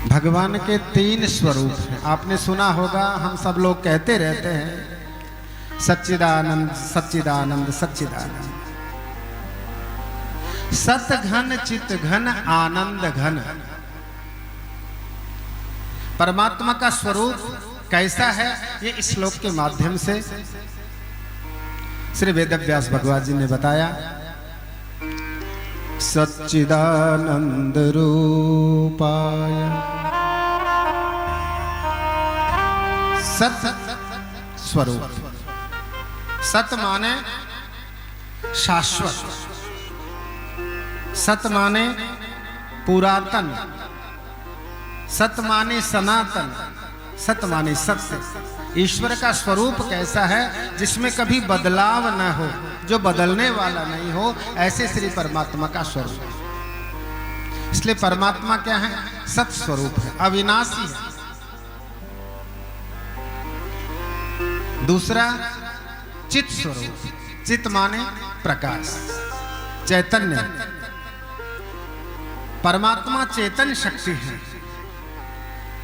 भगवान के तीन स्वरूप हैं। आपने सुना होगा, हम सब लोग कहते रहते हैं, सच्चिदानंद सच्चिदानंद सच्चिदानंद। सत घन चित घन आनंद घन। परमात्मा का स्वरूप कैसा है, ये इस श्लोक के माध्यम से श्री वेदव्यास भगवान जी ने बताया। सच्चिदानंद रूपाय सत स्वरूप। सत माने शाश्वत, सत माने पुरातन, सत माने सनातन, सत माने सत्य। ईश्वर का स्वरूप कैसा है, जिसमें कभी बदलाव न हो, जो बदलने वाला नहीं हो, ऐसे श्री परमात्मा का स्वरूप। इसलिए परमात्मा क्या है, सत स्वरूप है, अविनाशी है। दूसरा चित स्वरूप। चित माने प्रकाश, चैतन्य। परमात्मा चेतन शक्ति है।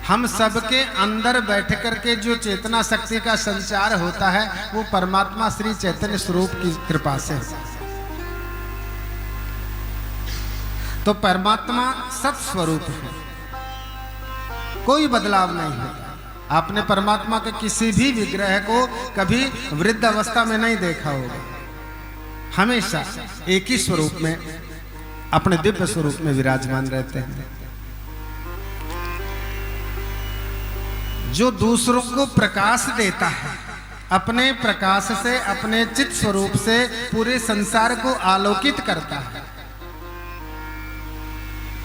हम सबके अंदर बैठ करके जो चेतना शक्ति का संचार होता है, वो परमात्मा श्री चैतन्य स्वरूप की कृपा से होता है। तो परमात्मा सत स्वरूप है, कोई बदलाव नहीं होता। आपने परमात्मा के किसी भी विग्रह को कभी वृद्ध अवस्था में नहीं देखा होगा। हमेशा एक ही स्वरूप में, अपने दिव्य स्वरूप में विराजमान रहते हैं। जो दूसरों को प्रकाश देता है, अपने प्रकाश से, अपने चित स्वरूप से पूरे संसार को आलोकित करता है,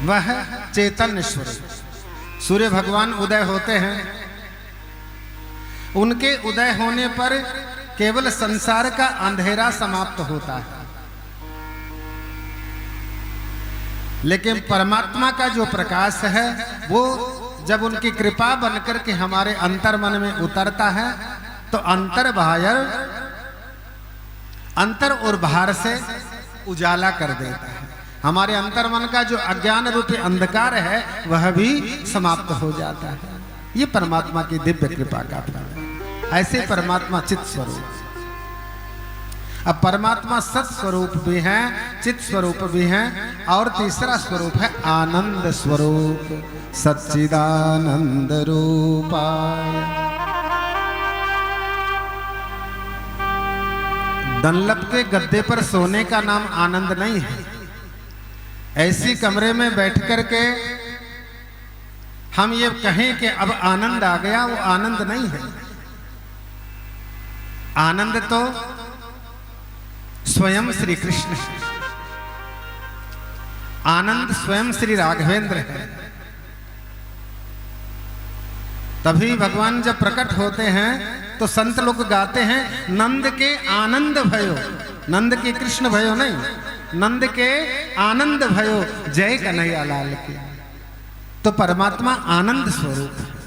वह चैतन्य स्वरूप। सूर्य भगवान उदय होते हैं, उनके उदय होने पर केवल संसार का अंधेरा समाप्त होता है। लेकिन परमात्मा का जो प्रकाश है, वो जब उनकी कृपा बनकर के हमारे अंतर मन में उतरता है, तो अंतर बाहर, अंतर और बाहर से उजाला कर देता है। हमारे अंतर मन का जो अज्ञान रूपी अंधकार है, वह भी समाप्त हो जाता है। ये परमात्मा की दिव्य कृपा का फल है। ऐसे परमात्मा चित स्वरूप। अब परमात्मा सत स्वरूप भी हैं, चित स्वरूप भी हैं, और तीसरा स्वरूप है आनंद स्वरूप। सच्चिदानंद रूपाय। डनलप के गद्दे पर सोने का नाम आनंद नहीं है। ऐसी कमरे में बैठ करके हम ये कहें कि अब आनंद आ गया, वो आनंद नहीं है। आनंद तो स्वयं श्री कृष्ण है। आनंद स्वयं श्री राघवेंद्र है। तभी भगवान जब प्रकट होते हैं तो संत लोग गाते हैं, नंद के आनंद भयो। नंद के कृष्ण भयो नहीं, नंद के आनंद भयो, जय कन्हैया लाल की। तो परमात्मा आनंद स्वरूप है।